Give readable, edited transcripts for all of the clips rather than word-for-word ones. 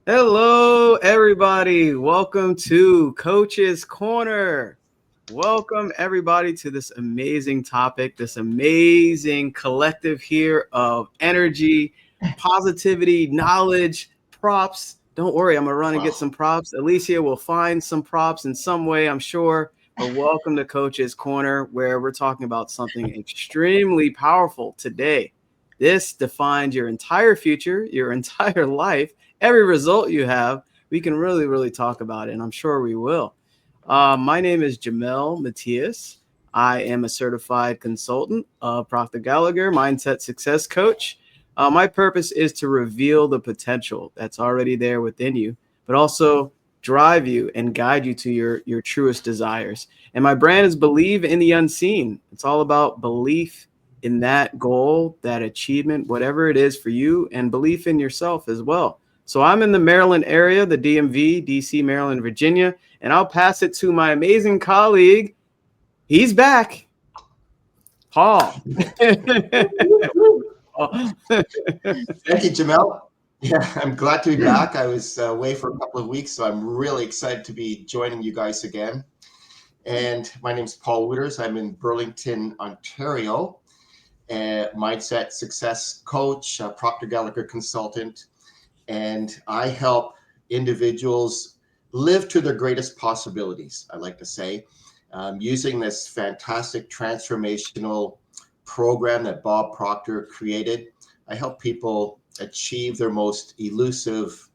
Hello, everybody. Welcome to Coach's Corner. Welcome, everybody, to this amazing topic, this amazing collective here of energy, positivity, knowledge, props. Don't worry, I'm going to run and get some props. Alicia will find some props in some way, I'm sure. But welcome to Coach's Corner, where we're talking about something extremely powerful today. This defines your entire future, your entire life, every result you have. We can really talk about it, and I'm sure we will. My name is Jamel Matias. I am a certified consultant, Proctor Gallagher, mindset success coach. My purpose is to reveal the potential that's already there within you, but also drive you and guide you to your truest desires. And my brand is Believe in the Unseen. It's all about belief in that goal, that achievement, whatever it is for you, and belief in yourself as well. So I'm in the Maryland area, the DMV, DC, Maryland, Virginia, and I'll pass it to my amazing colleague. He's back, Paul. Thank you, Jamel. Yeah, I'm glad to be back. I was away for a couple of weeks, so I'm really excited to be joining you guys again. And my name's Paul Wooters. I'm in Burlington, Ontario, mindset success coach, Proctor Gallagher consultant, and I help individuals live to their greatest possibilities, I like to say, using this fantastic transformational program that Bob Proctor created. I help people achieve their most elusive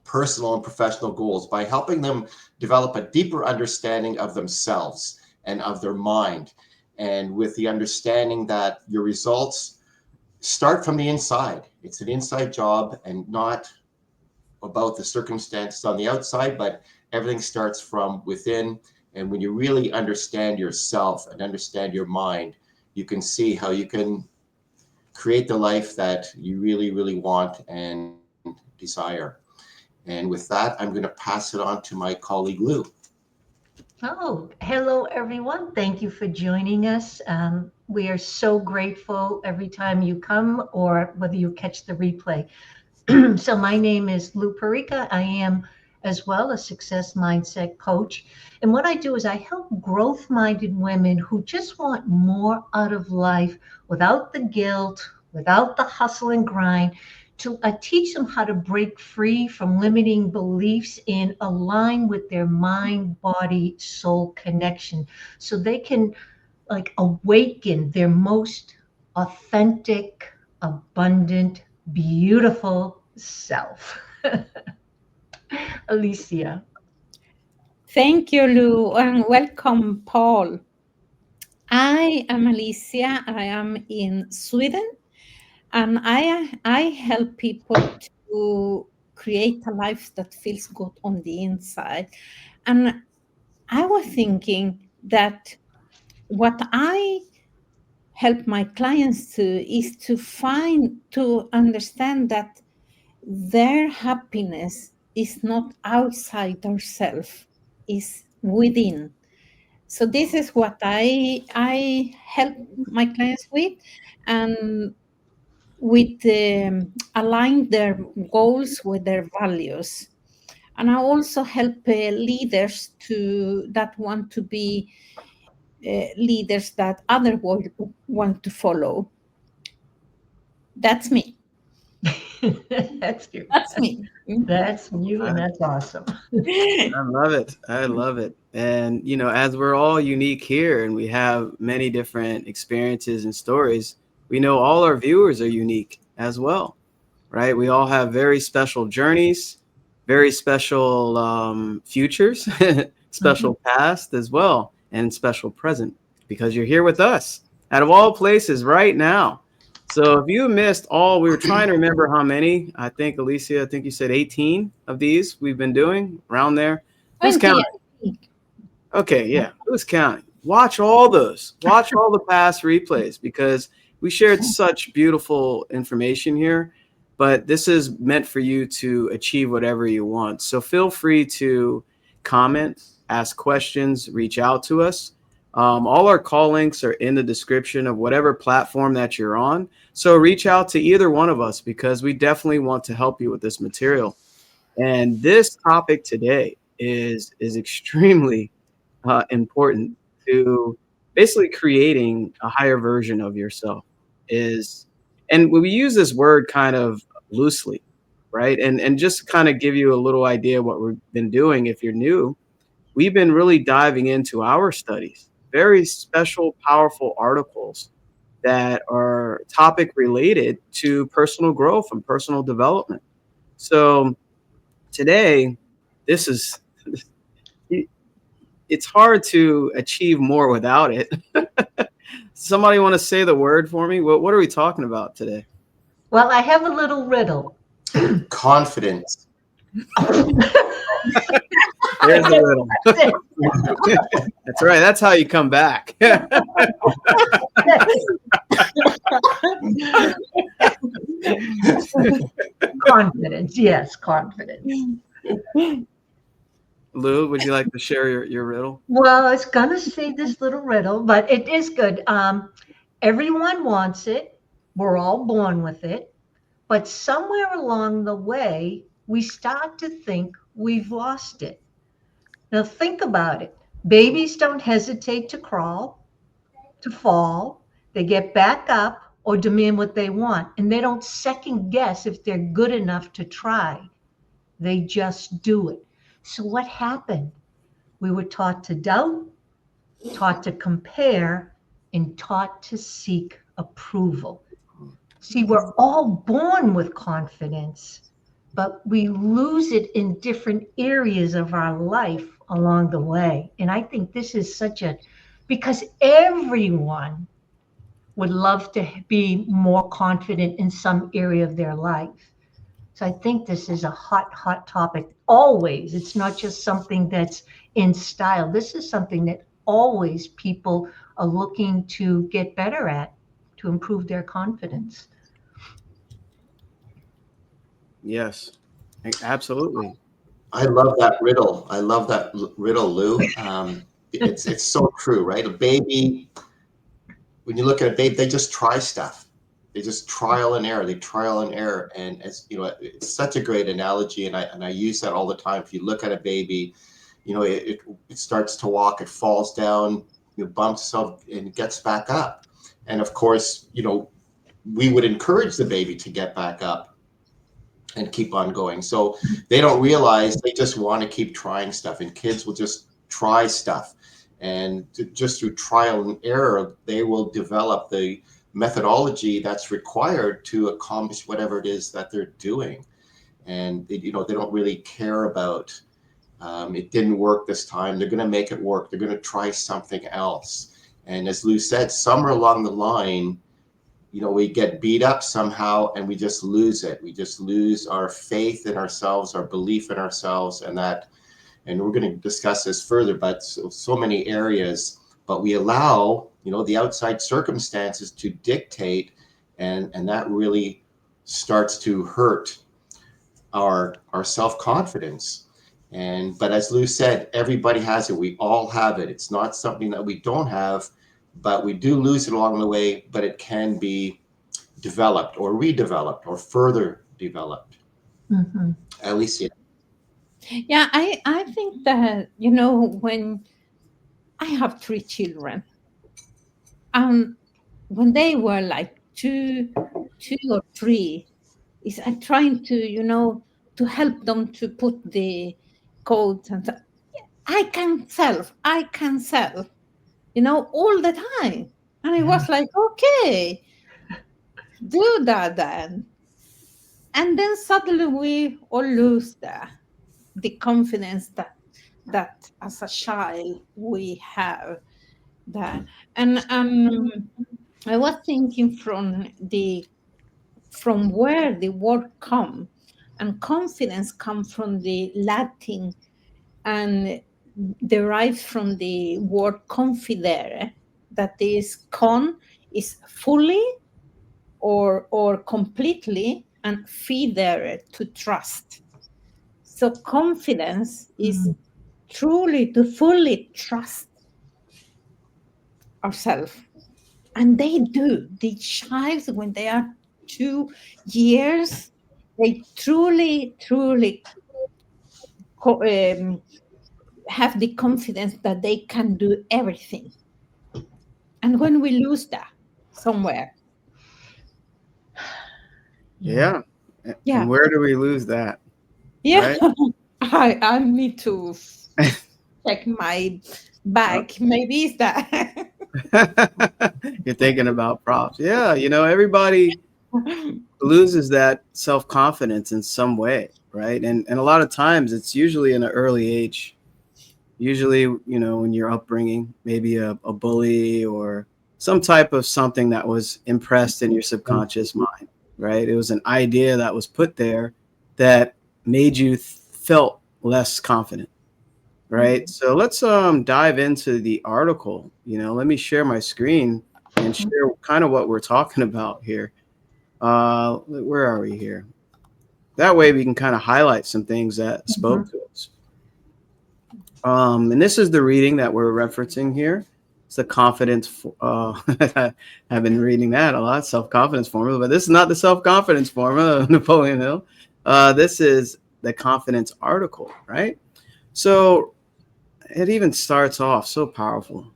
personal and professional goals by helping them develop a deeper understanding of themselves and of their mind. And with the understanding that your results start from the inside. It's an inside job and not about the circumstances on the outside, but everything starts from within. And when you really understand yourself and understand your mind, you can see how you can create the life that you really want and desire. And with that, I'm going to pass it on to my colleague Lou. Oh, hello, everyone. Thank you for joining us. We are so grateful every time you come or whether you catch the replay. So, my name is Lou Perica. I am as well a success mindset coach. And what I do is I help growth minded women who just want more out of life without the guilt, without the hustle and grind, to teach them how to break free from limiting beliefs and align with their mind, body, soul connection so they can like awaken their most authentic, abundant, beautiful self. Alicia. Thank you, Lou, and welcome, Paul. I am Alicia. I am in Sweden, and I help people to create a life that feels good on the inside. And I was thinking that what I help my clients to is to understand that their happiness is not outside themselves, is within. So this is what I help my clients with, and with align their goals with their values. And I also help leaders to that want to be leaders that others want to follow. That's me. That's you. That's me. That's you, and that's awesome. I love it. I love it. And, as we're all unique here and we have many different experiences and stories, we know all our viewers are unique as well, right? We all have very special journeys, very special futures, special past as well, and special present because you're here with us out of all places right now. So if you missed all, we were trying to remember how many. I think, Alicia, I think you said 18 of these we've been doing around there. Who's 20, I counting? think. Okay, yeah. Who's counting? Watch all those. Watch all the past replays because we shared such beautiful information here. But this is meant for you to achieve whatever you want. So feel free to comment, ask questions, reach out to us. All our call links are in the description of whatever platform that you're on. So reach out to either one of us because we definitely want to help you with this material. And this topic today is extremely important to basically creating a higher version of yourself. And we use this word kind of loosely, right? And just to kind of give you a little idea what we've been doing, if you're new, we've been really diving into our studies, very special, powerful articles that are topic related to personal growth and personal development. So today, this is, it's hard to achieve more without it. Somebody want to say the word for me? What are we talking about today? Well, I have a little riddle. Confidence. There's the riddle. That's right. That's how you come back. Confidence, yes, confidence. Lou, would you like to share your riddle? Well, I was gonna say this little riddle, but it is good. Everyone wants it. We're all born with it. But somewhere along the way, we start to think we've lost it. Now think about it. Babies don't hesitate to crawl, to fall. They get back up or demand what they want. And they don't second guess if they're good enough to try. They just do it. So what happened? We were taught to doubt, taught to compare, and taught to seek approval. See, we're all born with confidence, but we lose it in different areas of our life along the way. And I think this is because everyone would love to be more confident in some area of their life. So I think this is a hot, hot topic always. It's not just something that's in style. This is something that always people are looking to get better at, to improve their confidence. Yes, absolutely. I love that riddle. I love that riddle, Lou. It's so true, right? A baby, when you look at a baby, they just try stuff. They just trial and error. They trial and error, and as you know, it's such a great analogy, and I use that all the time. If you look at a baby, you know, it starts to walk, it falls down, bumps itself, and gets back up. And of course, we would encourage the baby to get back up and keep on going. So they don't realize they just want to keep trying stuff, and kids will just try stuff, and just through trial and error, they will develop the methodology that's required to accomplish whatever it is that they're doing. And they don't really care about it didn't work this time. They're going to make it work. They're going to try something else. And as Lou said, somewhere along the line, we get beat up somehow and we just lose it. We just lose our faith in ourselves, our belief in ourselves, and we're going to discuss this further, but so many areas, but we allow, the outside circumstances to dictate, and that really starts to hurt our self-confidence. But as Lou said, everybody has it. We all have it. It's not something that we don't have, but we do lose it along the way, but it can be developed or redeveloped or further developed. Mm-hmm. Alicia. Yeah, I think that, when I have 3 children, when they were like two or 3, I'm trying to, to help them to put the codes and stuff. I can sell, all the time. And I was like, okay, do that then. And then suddenly we all lose the confidence that as a child we have that. And I was thinking from where the word come, and confidence comes from the Latin and derives from the word confidere, that is is fully or completely, and fidere, to trust. So confidence is truly to fully trust ourselves. And they do. The child, when they are 2 years, they truly have the confidence that they can do everything. And when we lose that somewhere. Yeah. Yeah. And where do we lose that? Yeah. Right? I need to check my bag. Maybe it's that. You're thinking about props. Yeah, everybody loses that self-confidence in some way, right? And a lot of times it's usually in an early age. Usually, when you're upbringing, maybe a bully or some type of something that was impressed in your subconscious mind, right? It was an idea that was put there that made you felt less confident, right? So let's dive into the article. Let me share my screen and share kind of what we're talking about here. Where are we here? That way we can kind of highlight some things that spoke to us. And this is the reading that we're referencing here. It's the confidence. I've been reading that a lot, self-confidence formula, but this is not the self-confidence formula of Napoleon Hill. This is the confidence article, right? So it even starts off so powerful,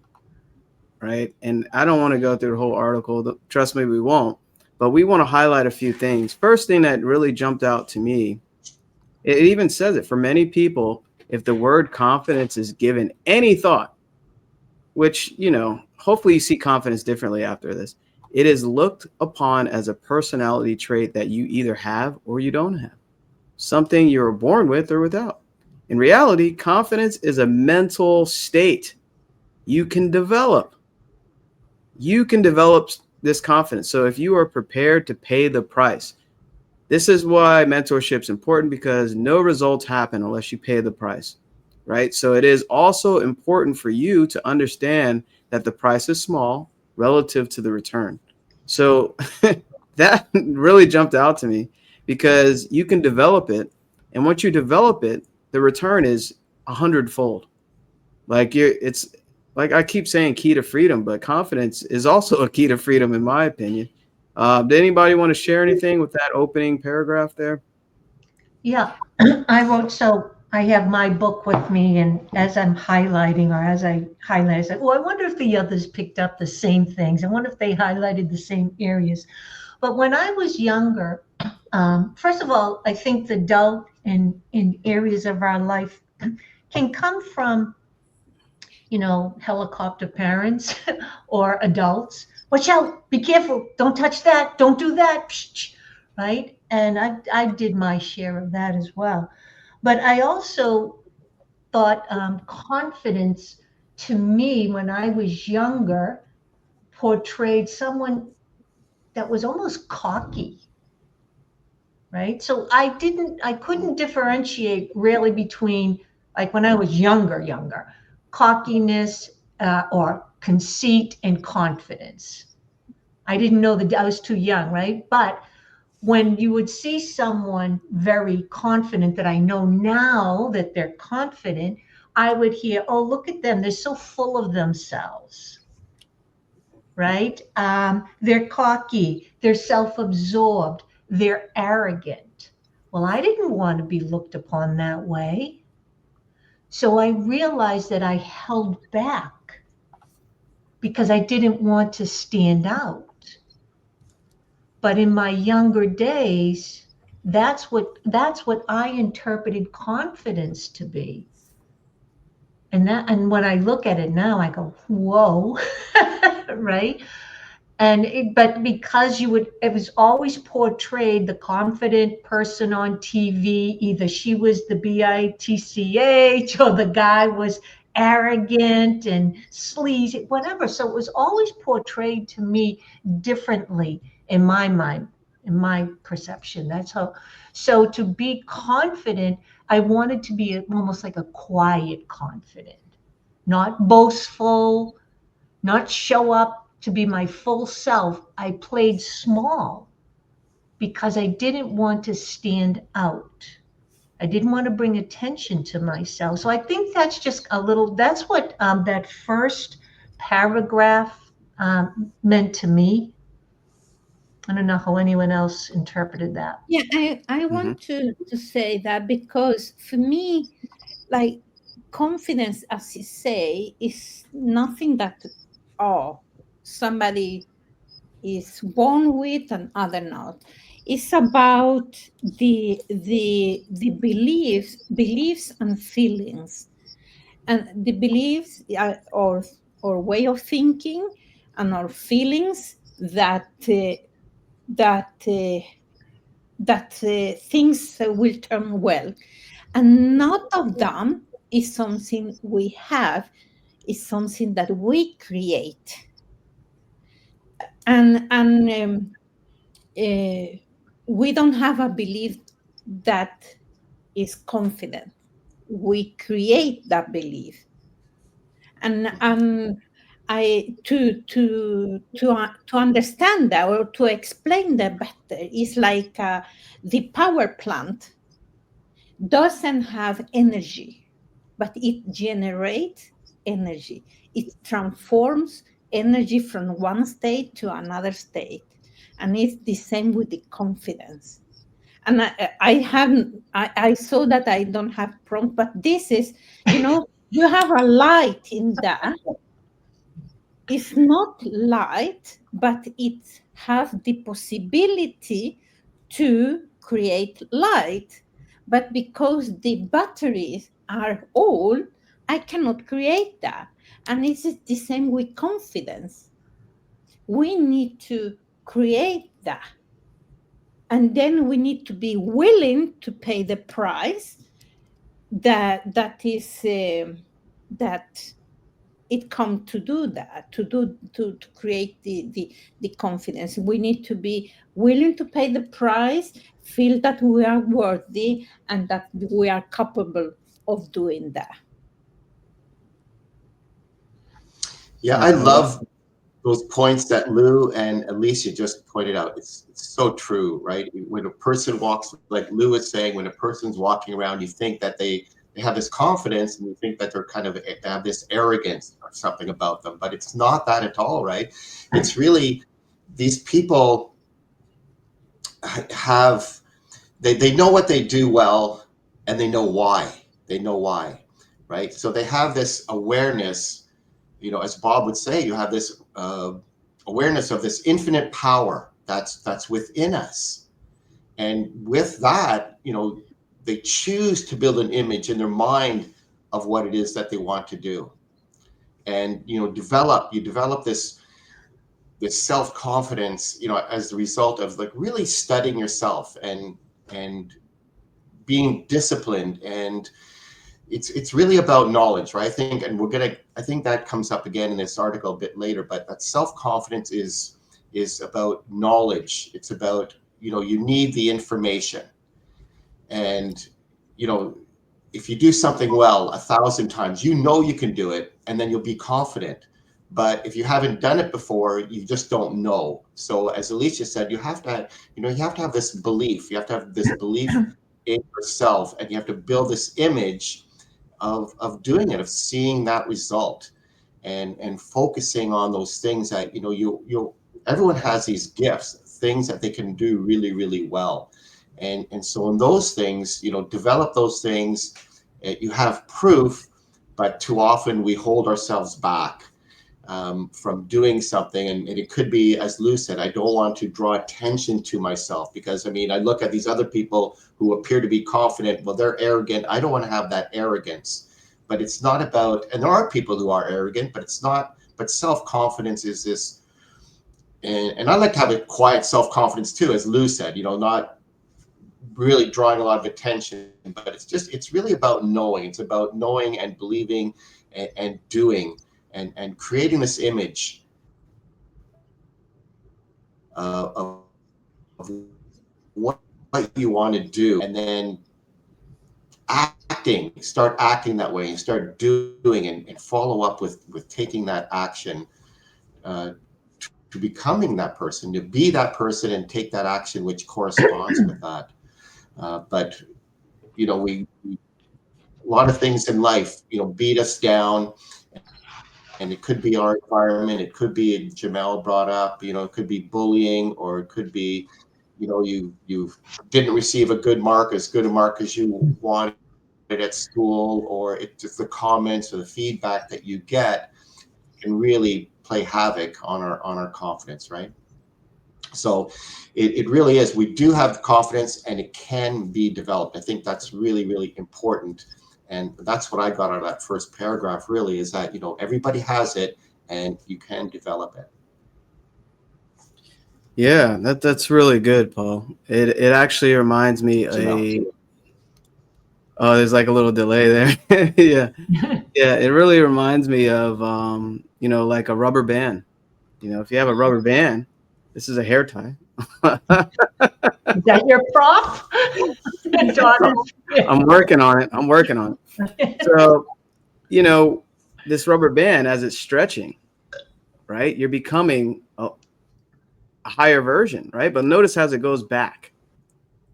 right? And I don't want to go through the whole article. Trust me, we won't. But we want to highlight a few things. First thing that really jumped out to me, it even says it for many people, if the word confidence is given any thought, which, hopefully you see confidence differently after this, it is looked upon as a personality trait that you either have or you don't have, something you were born with or without. In reality, confidence is a mental state you can develop. You can develop this confidence. So if you are prepared to pay the price, this is why mentorship is important, because no results happen unless you pay the price, right? So it is also important for you to understand that the price is small relative to the return. So that really jumped out to me, because you can develop it. And once you develop it, the return is 100-fold. It's like I keep saying key to freedom, but confidence is also a key to freedom, in my opinion. Did anybody want to share anything with that opening paragraph there? Yeah, I wrote, so I have my book with me, and as I'm highlighting, or as I highlight, I said, oh, I wonder if the others picked up the same things. I wonder if they highlighted the same areas. But when I was younger, first of all, I think the doubt in areas of our life can come from, helicopter parents or adults. Watch out, be careful, don't touch that, don't do that, right? And I did my share of that as well. But I also thought confidence, to me, when I was younger, portrayed someone that was almost cocky, right? So I couldn't differentiate really between, like when I was younger, cockiness or conceit and confidence. I didn't know that, I was too young, right? But when you would see someone very confident, that I know now that they're confident, I would hear, oh, look at them, they're so full of themselves, right? They're cocky, they're self-absorbed, they're arrogant. Well, I didn't want to be looked upon that way. So I realized that I held back because I didn't want to stand out. But in my younger days, that's what I interpreted confidence to be. And when I look at it now, I go, whoa, right? But because it was always portrayed, the confident person on TV, either she was the bitch or the guy was arrogant and sleazy, whatever. So it was always portrayed to me differently in my mind, in my perception. That's how. So to be confident, I wanted to be almost like a quiet confident, not boastful, not show up to be my full self. I played small because I didn't want to stand out. I didn't want to bring attention to myself. So I think that's just that's what that first paragraph meant to me. I don't know how anyone else interpreted that. Yeah, I want to say that because for me, like confidence, as you say, is nothing that somebody is born with and other not. It's about the beliefs and feelings, and the beliefs or way of thinking and our feelings that things will turn well, and not of them is something we have, is something that we create. And we don't have a belief that is confident. We create that belief. And I to understand that or to explain that better is like the power plant doesn't have energy, but it generates energy. It transforms energy from one state to another state. And it's the same with the confidence. And I saw that I don't have prompt, but this is, you have a light in that. It's not light, but it has the possibility to create light. But because the batteries are old, I cannot create that. And it's the same with confidence. We need to create that. And then we need to be willing to pay the price that it comes to do that, to create the confidence. We need to be willing to pay the price, feel that we are worthy, and that we are capable of doing that. Yeah, I love those points that Lou and Alicia just pointed out. It's so true, right? When a person walks, like Lou was saying, when a person's walking around, you think that they have this confidence and you think that they're kind of have this arrogance or something about them, but it's not that at all, right? It's really these people have, they know what they do well and they know why. They know why, right? So they have this awareness, as Bob would say, you have this awareness of this infinite power that's within us. And with that, they choose to build an image in their mind of what it is that they want to do. And, you develop this self-confidence, as the result of like really studying yourself and being disciplined. And it's really about knowledge, right? I think that comes up again in this article a bit later, but that self-confidence is about knowledge. It's about, you need the information. And, if you do something well 1,000 times, you can do it, and then you'll be confident. But if you haven't done it before, you just don't know. So as Alicia said, you have to have this belief. You have to have this belief in yourself, and you have to build this image of doing it, of seeing that result, and focusing on those things that, everyone has these gifts, things that they can do really, really well. And so in those things, develop those things. You have proof, but too often we hold ourselves back from doing something. And it could be, as Lou said, I don't want to draw attention to myself because, I look at these other people who appear to be confident. Well, they're arrogant. I don't want to have that arrogance. But it's not about, and there are people who are arrogant, but it's not, but self-confidence is this, and I like to have a quiet self-confidence too, as Lou said, not really drawing a lot of attention, but it's really about knowing. It's about knowing and believing and doing and creating this image of what you want to do, and then start acting that way, and start doing and follow up with taking that action to becoming that person, to be that person and take that action which corresponds with that. But we a lot of things in life beat us down And it could be our environment. It could be, Jamel brought up, it could be bullying, or it could be, you didn't receive a good mark, as good a mark as you wanted at school, or it's just the comments or the feedback that you get can really play havoc on our confidence, right? So it really is. We do have confidence, and it can be developed. I think that's really, really important. And that's what I got out of that first paragraph, really, is that, everybody has it and you can develop it. Yeah, that's really good, Paul. It actually reminds me oh, there's like a little delay there. Yeah. Yeah, it really reminds me of like a rubber band. If you have a rubber band, this is a hair tie. Is that your prop? I'm working on it. So, this rubber band, as it's stretching, right, you're becoming a higher version, right? But notice as it goes back,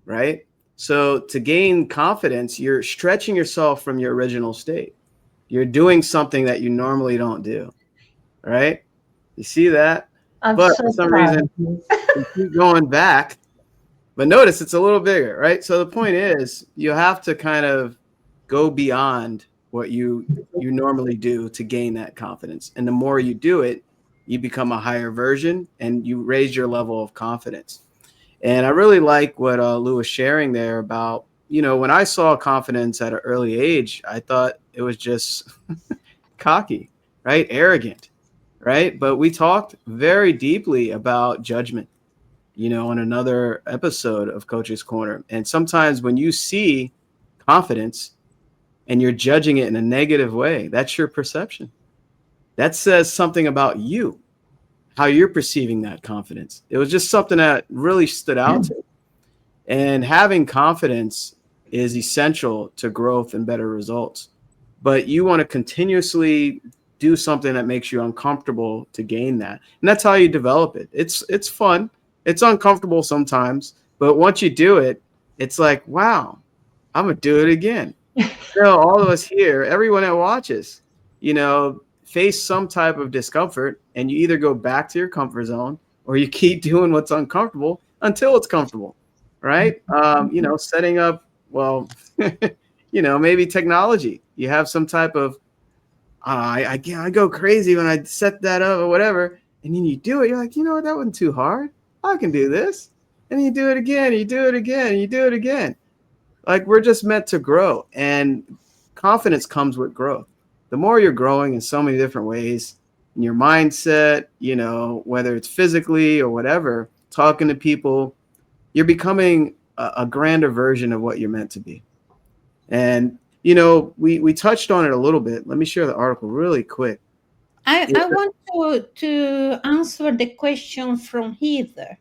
right? So to gain confidence, you're stretching yourself from your original state. You're doing something that you normally don't do, right? You see that? But for some reason, you keep going back. But notice it's a little bigger, right? So the point is, you have to kind of go beyond what you normally do to gain that confidence. And the more you do it, you become a higher version and you raise your level of confidence. And I really like what Lou was sharing there about, when I saw confidence at an early age, I thought it was just cocky, right? Arrogant, right? But we talked very deeply about judgment, on another episode of Coach's Corner. And sometimes when you see confidence and you're judging it in a negative way, that's your perception. That says something about you, how you're perceiving that confidence. It was just something that really stood out to me. And having confidence is essential to growth and better results. But you want to continuously do something that makes you uncomfortable to gain that. And that's how you develop it. It's fun. It's uncomfortable sometimes, but once you do it, it's like, wow, I'm going to do it again. All of us here, everyone that watches, face some type of discomfort, and you either go back to your comfort zone or you keep doing what's uncomfortable until it's comfortable, right? Setting up, maybe technology. You have some type of, I go crazy when I set that up or whatever, and then you do it. You're like, that wasn't too hard. I can do this. And you do it again, you do it again, and you do it again. Like, we're just meant to grow, and confidence comes with growth. The more you're growing in so many different ways, in your mindset, whether it's physically or whatever, talking to people, you're becoming a grander version of what you're meant to be. And, we touched on it a little bit. Let me share the article really quick. I want to answer the question from Heather.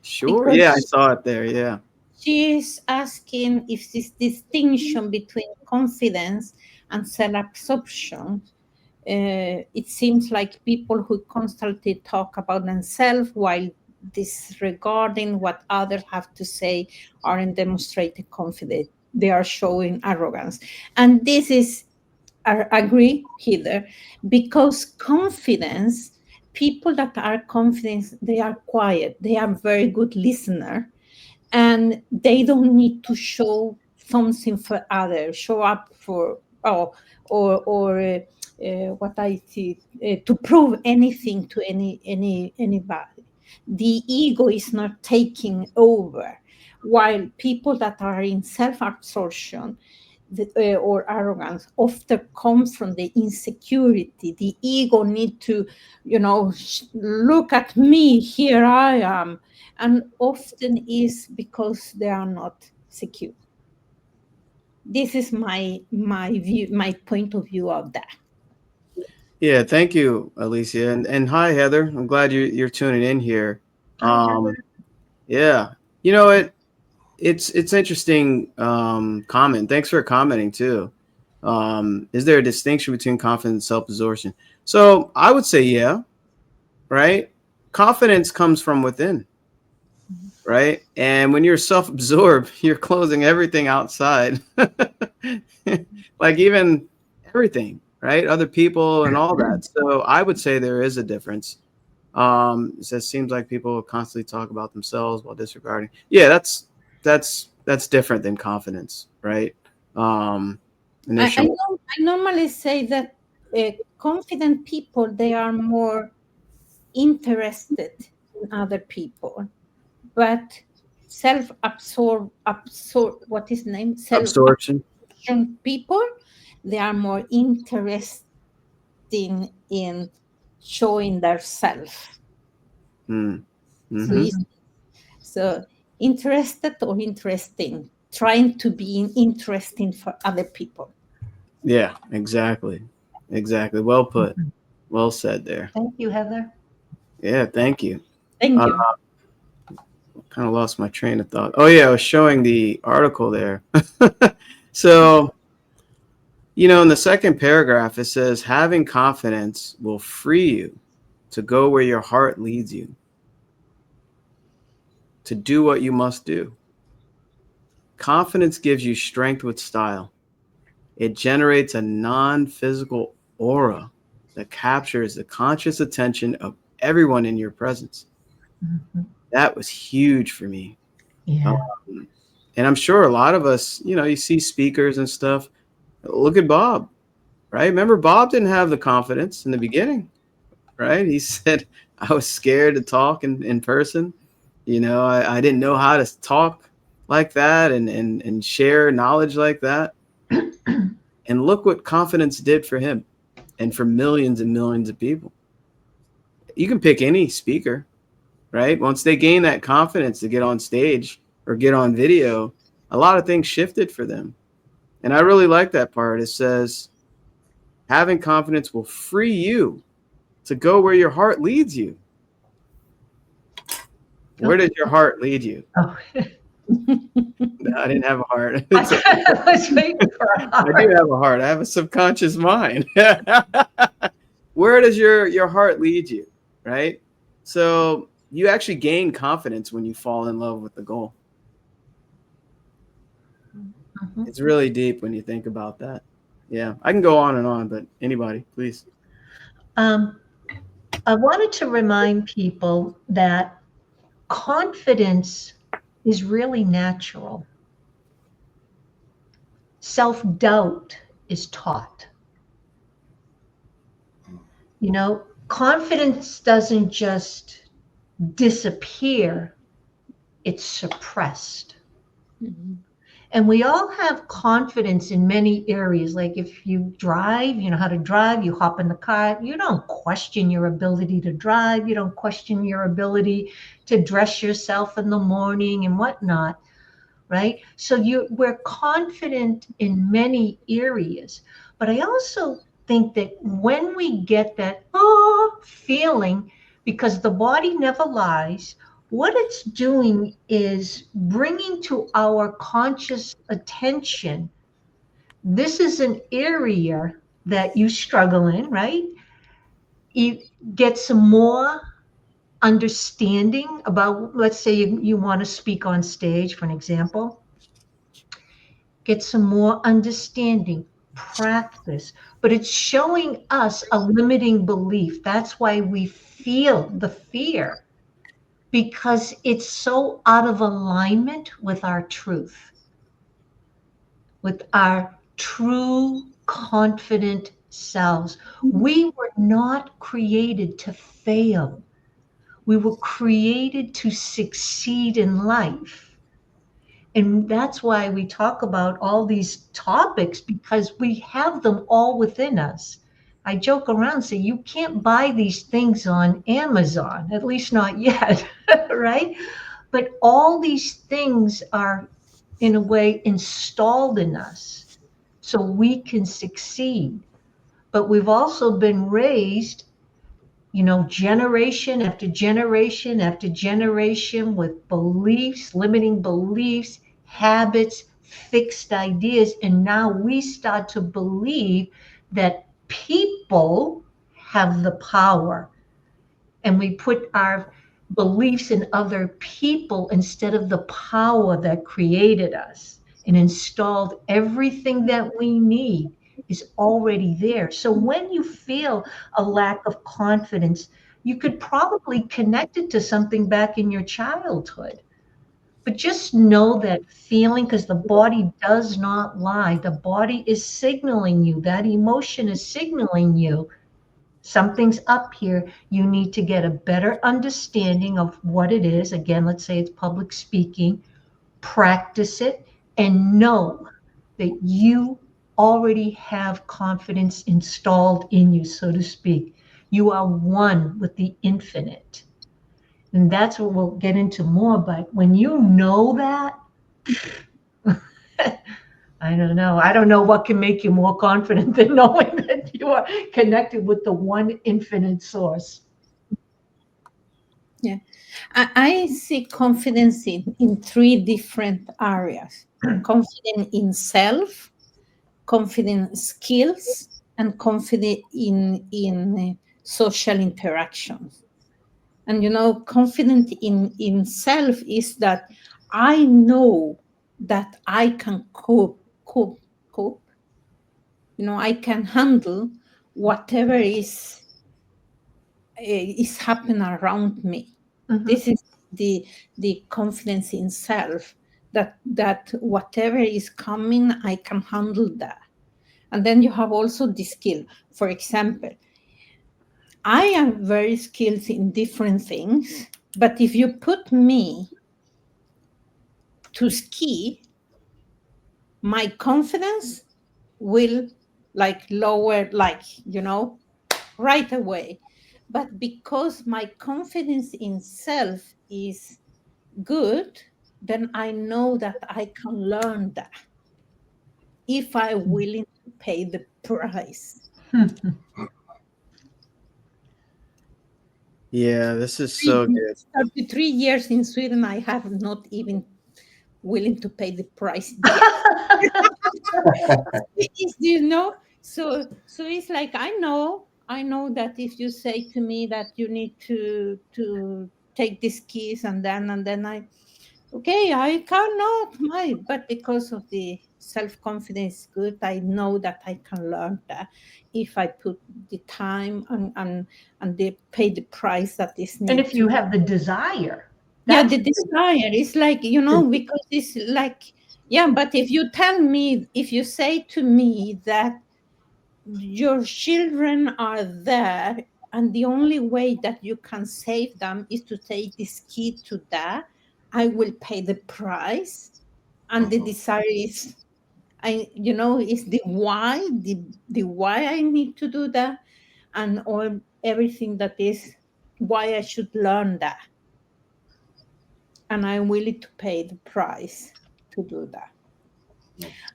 Sure. Yeah, I saw it there. Yeah. She's asking if this distinction between confidence and self-absorption. It seems like people who constantly talk about themselves while disregarding what others have to say aren't demonstrating confidence. They are showing arrogance. And this is, I agree, Heather, because confidence, people that are confident, they are quiet. They are very good listener, and they don't need to show something for others, show up for, what I see, to prove anything to anybody. The ego is not taking over, while people that are in self-absorption or arrogance often come from the insecurity. The ego need to, look at me, here I am, and often is because they are not secure. This is my view, my point of view of that. Yeah, thank you, Alicia, and hi, Heather. I'm glad you're tuning in here. Yeah, it's interesting comment. Thanks for commenting too. Is there a distinction between confidence and self-absorption? So I would say, yeah, right? Confidence comes from within, right? And when you're self-absorbed, you're closing everything outside, like even everything. right? Other people and all that. So I would say there is a difference. So it seems like people constantly talk about themselves while disregarding. Yeah, that's different than confidence, right? Initially. I normally say that confident people, they are more interested in other people, but what is the name? Absorption. People, they are more interested in showing their self. Mm-hmm. So interested or interesting, trying to be interesting for other people. Yeah, exactly. Well put. Well said there. Thank you, Heather. Yeah, thank you. Thank you. Kind of lost my train of thought. Oh yeah, I was showing the article there. So, in the second paragraph, it says having confidence will free you to go where your heart leads you, to do what you must do. Confidence gives you strength with style. It generates a non-physical aura that captures the conscious attention of everyone in your presence. Mm-hmm. That was huge for me. Yeah. And I'm sure a lot of us, you see speakers and stuff. Look at Bob, right? Remember, Bob didn't have the confidence in the beginning, right? He said, I was scared to talk in person. I didn't know how to talk like that and share knowledge like that. And look what confidence did for him and for millions and millions of people. You can pick any speaker, right? Once they gain that confidence to get on stage or get on video, a lot of things shifted for them. And I really like that part. It says, having confidence will free you to go where your heart leads you. Where did your heart lead you? Oh. No, I didn't have a heart. I was waiting for a heart. I do have a heart. I have a subconscious mind. Where does your heart lead you, right? So you actually gain confidence when you fall in love with the goal. Mm-hmm. It's really deep when you think about that. Yeah, I can go on and on, but anybody, please. I wanted to remind people that confidence is really natural. Self-doubt is taught. Confidence doesn't just disappear, it's suppressed. Mm-hmm. And we all have confidence in many areas. Like if you drive, you know how to drive, you hop in the car, you don't question your ability to drive, you don't question your ability to dress yourself in the morning and whatnot, right? So we're confident in many areas. But I also think that when we get that feeling, because the body never lies, what it's doing is bringing to our conscious attention, this is an area that you struggle in, right? You get some more understanding about, let's say you want to speak on stage, for an example. Get some more understanding, practice, but it's showing us a limiting belief. That's why we feel the fear, because it's so out of alignment with our truth, with our true confident selves. We were not created to fail. We were created to succeed in life. And that's why we talk about all these topics, because we have them all within us. I joke around and say, you can't buy these things on Amazon, at least not yet, right? But all these things are, in a way, installed in us so we can succeed. But we've also been raised, generation after generation after generation with beliefs, limiting beliefs, habits, fixed ideas. And now we start to believe that people have the power. And we put our beliefs in other people instead of the power that created us and installed everything that we need. is already there. So when you feel a lack of confidence, you could probably connect it to something back in your childhood. But just know that feeling, because the body does not lie. The body is signaling you, that emotion is signaling you something's up here. You need to get a better understanding of what it is. Again, let's say it's public speaking, practice it, and know that you already have confidence installed in you, so to speak. You are one with the infinite. And that's what we'll get into more. But when you know that, I don't know. I don't know what can make you more confident than knowing that you are connected with the one infinite source. Yeah. I see confidence in three different areas: confidence in self, confident skills, and confident in social interactions. And confident in self is that I know that I can cope. I can handle whatever is happening around me. Mhm. This is the confidence in self, that whatever is coming, I can handle that. And then you have also the skill. For example, I am very skilled in different things, but if you put me to ski, my confidence will lower, right away. But because my confidence in self is good, then I know that I can learn that if I'm willing to pay the price. Yeah, this is so good. 33 years in Sweden, I have not even willing to pay the price yet. So it's like I know that if you say to me that you need to take these keys, and then okay, I cannot, but because of the self-confidence good, I know that I can learn that if I put the time and they pay the price that is And need if to. you have the desire, Yeah, that's the desire is because it's like, yeah, but if you say to me that your children are there and the only way that you can save them is to take this key to that, I will pay the price. And the desire is, is the why I need to do that, and all everything that is why I should learn that, and I'm willing to pay the price to do that.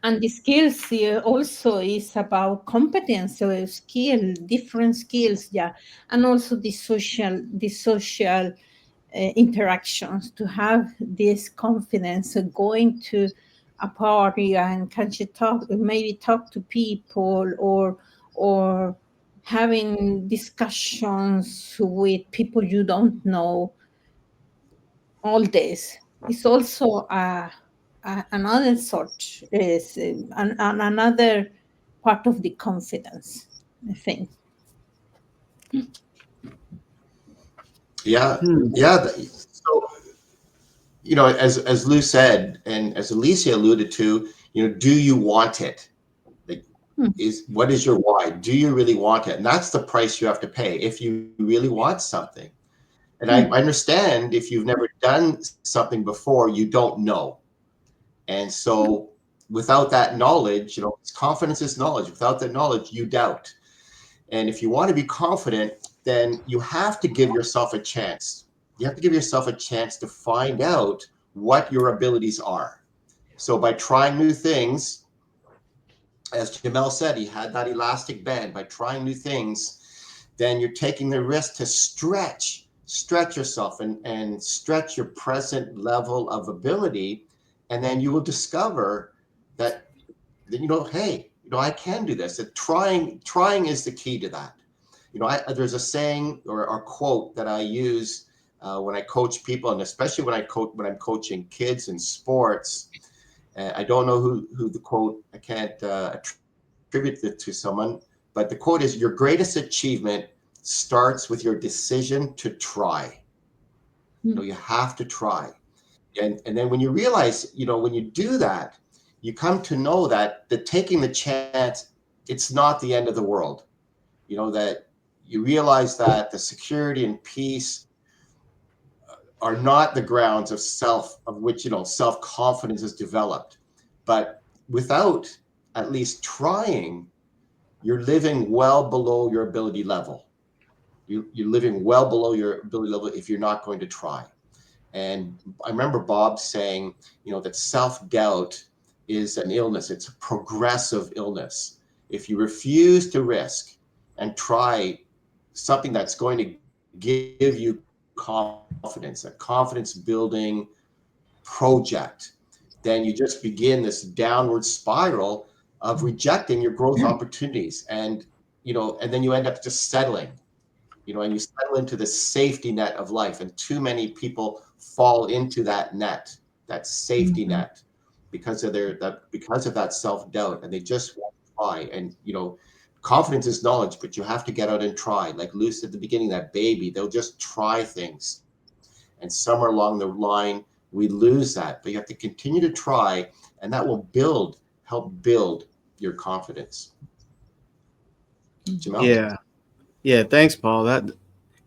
And the skills here also is about competence, so skill, different skills, yeah, and also the social interactions, to have this confidence of going to a party and can you talk to people, or having discussions with people you don't know. All this is also another sort, is another part of the confidence, I think. Yeah, Hmm. yeah. So, as Lou said, and as Alicia alluded to, do you want it? Like, Hmm. what is your why? Do you really want it? And that's the price you have to pay if you really want something. And I understand if you've never done something before, you don't know. And so without that knowledge, confidence is knowledge. Without that knowledge, you doubt. And if you want to be confident, then you have to give yourself a chance. You have to give yourself a chance to find out what your abilities are. So by trying new things, as Jamel said, he had that elastic band. By trying new things, then you're taking the risk to stretch yourself and stretch your present level of ability. And then you will discover that, hey, I can do this. That trying is the key to that. There's a saying or a quote that I use when I coach people, and especially when I'm coaching kids in sports. I don't know who the quote, I can't attribute it to someone, but the quote is, your greatest achievement starts with your decision to try. You have to try. And then when you realize, when you do that, you come to know that taking the chance, it's not the end of the world. That you realize that the security and peace are not the grounds of which self-confidence is developed. But without at least trying, you're living well below your ability level. You're living well below your ability level if you're not going to try. And I remember Bob saying, that self-doubt is an illness. It's a progressive illness. If you refuse to risk and try something that's going to give you confidence, a confidence building project, then you just begin this downward spiral of rejecting your growth opportunities. And then you end up just settling, and you settle into the safety net of life. And too many people fall into that safety net because of that self-doubt, and they just won't try. And confidence is knowledge, but you have to get out and try. Like Lou said at the beginning, that baby, they'll just try things, and somewhere along the line we lose that. But you have to continue to try, and that will help build your confidence. Jamel? Yeah, thanks, Paul.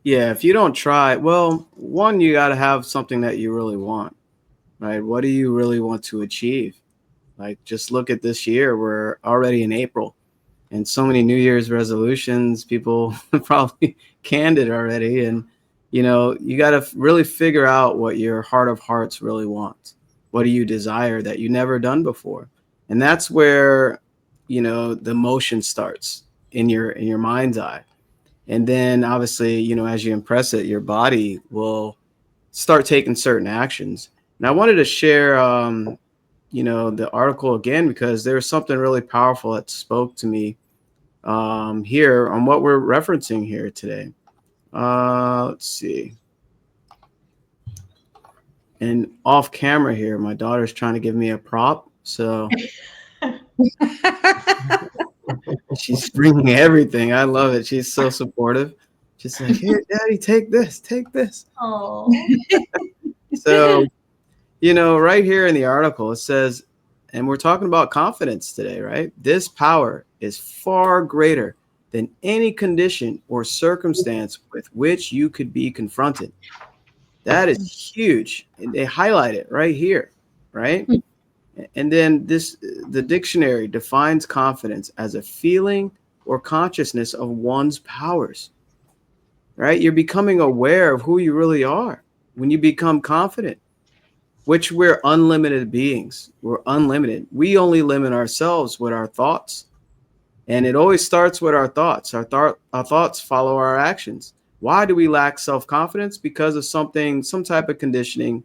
If you don't try, well, one, you got to have something that you really want, right? What do you really want to achieve? Like, just look at this year. We're already in April, and so many New Year's resolutions, people probably canned it already. And, you got to really figure out what your heart of hearts really wants. What do you desire that you never done before? And that's where, the motion starts in your mind's eye. And then obviously, as you impress it, your body will start taking certain actions. And I wanted to share, the article again, because there's something really powerful that spoke to me here on what we're referencing here today. Let's see. And off camera here, my daughter's trying to give me a prop. So she's bringing everything. I love it. She's so supportive. She's like, here, Daddy, take this. Oh. So, right here in the article, it says, and we're talking about confidence today, right? This power is far greater than any condition or circumstance with which you could be confronted. That is huge. And they highlight it right here, right? And then the dictionary defines confidence as a feeling or consciousness of one's powers, right? You're becoming aware of who you really are when you become confident, which we're unlimited beings. We're unlimited. We only limit ourselves with our thoughts. And it always starts with our thoughts. Our thoughts follow our actions. Why do we lack self-confidence? Because of some type of conditioning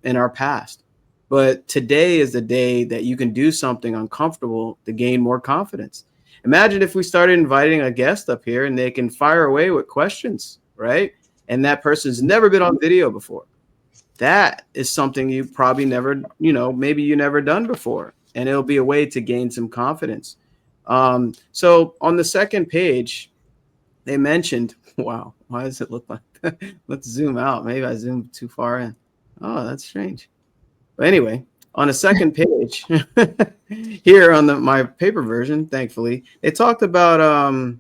in our past. But today is the day that you can do something uncomfortable to gain more confidence. Imagine if we started inviting a guest up here and they can fire away with questions, right? And that person's never been on video before. That is something you probably never, maybe you never done before. And it'll be a way to gain some confidence. So on the second page, they mentioned, wow, why does it look like that? Let's zoom out. Maybe I zoomed too far in. Oh, that's strange. But anyway, on the second page here on my paper version, thankfully, they talked about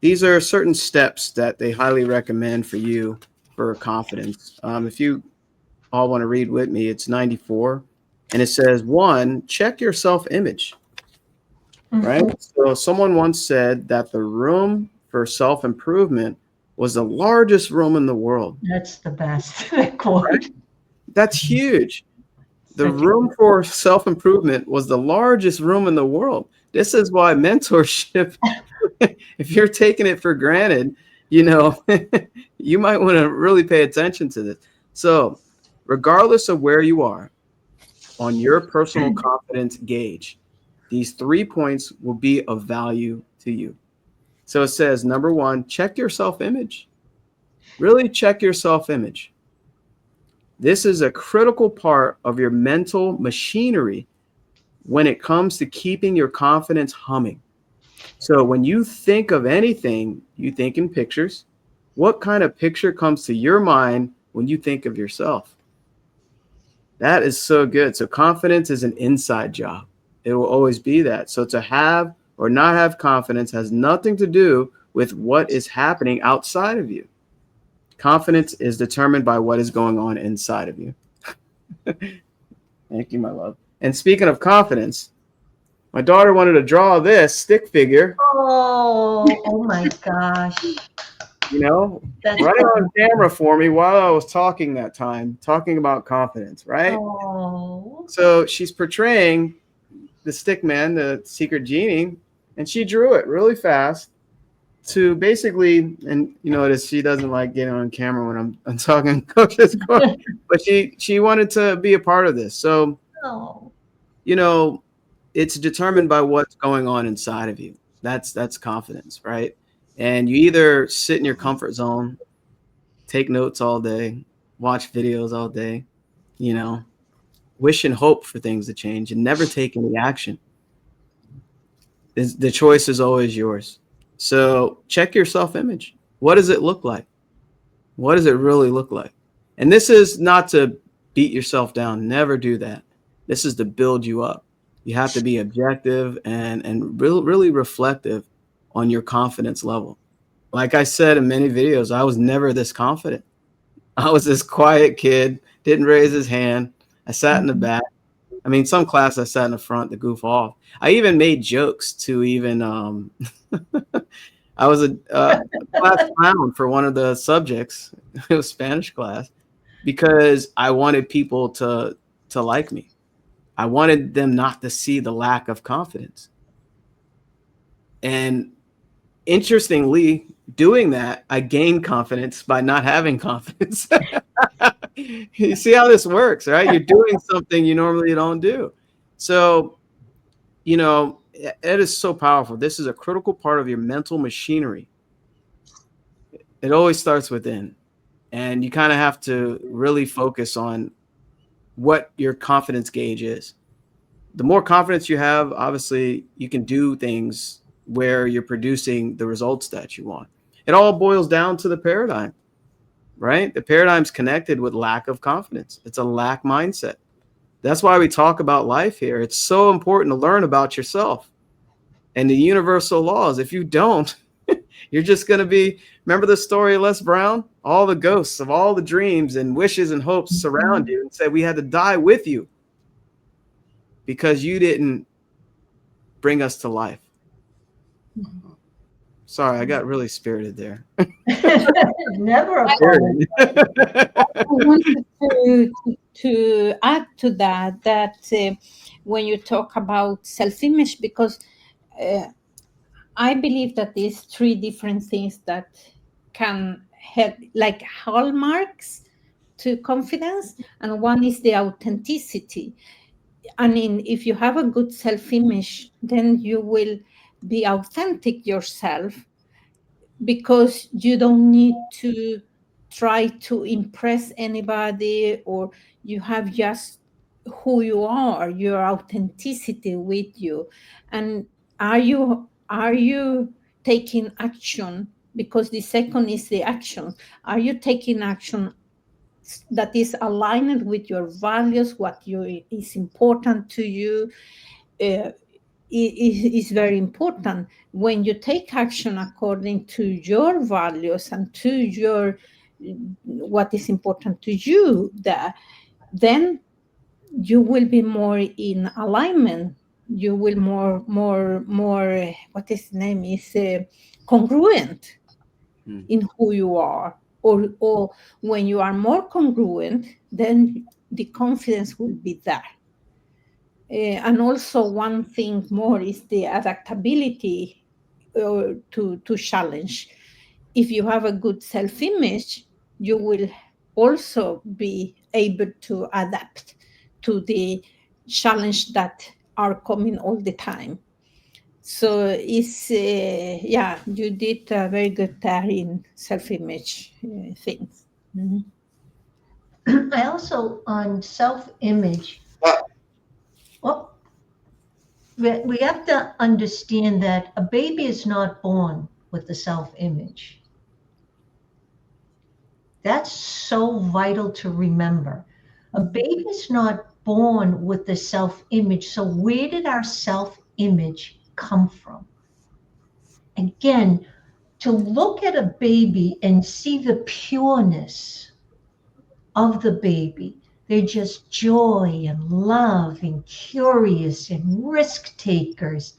these are certain steps that they highly recommend for you for confidence. If you all want to read with me, it's 94. And it says, 1, check your self-image. Right? So someone once said that the room for self-improvement was the largest room in the world. That's the best quote. Right? That's huge. The room for self-improvement was the largest room in the world. This is why mentorship, if you're taking it for granted, you might want to really pay attention to this. So regardless of where you are on your personal confidence gauge, these 3 points will be of value to you. So it says, number 1, check your self-image. Really check your self-image. This is a critical part of your mental machinery when it comes to keeping your confidence humming. So when you think of anything, you think in pictures. What kind of picture comes to your mind when you think of yourself? That is so good. So confidence is an inside job. It will always be that. So to have or not have confidence has nothing to do with what is happening outside of you. Confidence is determined by what is going on inside of you. Thank you, my love. And speaking of confidence, my daughter wanted to draw this stick figure, Oh my gosh. you know, That's right on camera for me while I was talking that time, talking about confidence, right? Oh. So she's portraying the stick man, the secret genie, and she drew it really fast to basically, and you notice she doesn't like getting on camera when I'm talking Coach's Corner, but she wanted to be a part of this. So, Oh. you know, it's determined by what's going on inside of you. That's confidence, right? And you either sit in your comfort zone, take notes all day, watch videos all day, you know, wish and hope for things to change and never take any action. The choice is always yours. So check your self-image. What does it look like? What does it really look like? And this is not to beat yourself down. Never do that. This is to build you up. You have to be objective and really reflective on your confidence level. Like I said in many videos, I was never this confident. I was this quiet kid, didn't raise his hand. I sat in the back. I mean, some class I sat in the front to goof off. I even made jokes to even, I was a class clown for one of the subjects. It was Spanish class because I wanted people to like me. I wanted them not to see the lack of confidence. And interestingly, doing that, I gained confidence by not having confidence. You see how this works, right? You're doing something you normally don't do. So, you know, it is so powerful. This is a critical part of your mental machinery. It always starts within. And you kind of have to really focus on what your confidence gauge is. The more confidence you have, obviously, you can do things where you're producing the results that you want. It all boils down to the paradigm, right? The paradigm's connected with lack of confidence. It's a lack mindset. That's why we talk about life here. It's so important to learn about yourself and the universal laws. If you don't, you're just going to be, remember the story of Les Brown? All the ghosts of all the dreams and wishes and hopes surround you and say, we had to die with you because you didn't bring us to life. Sorry, I got really spirited there. Never a Spirited. I wanted to add to that when you talk about self-image, because I believe that these three different things that can have like hallmarks to confidence, and one is the authenticity. I mean, if you have a good self-image, then you will be authentic yourself, because you don't need to try to impress anybody, or you have just who you are, your authenticity with you. And are you taking action? Because the second is the action. Are you taking action that is aligned with your values, is important to you? Is very important. When you take action according to your values and to your what is important to you, then you will be more in alignment. You will more what his name is congruent in who you are. Or when you are more congruent, then the confidence will be there. And also one thing more is the adaptability to challenge. If you have a good self-image, you will also be able to adapt to the challenge that are coming all the time. So it's you did very good there in self-image things. I also on self-image. Oh, we have to understand that a baby is not born with a self-image. That's so vital to remember. A baby is not born with the self-image. So where did our self-image come from? Again, to look at a baby and see the pureness of the baby. They're just joy and love and curious and risk takers.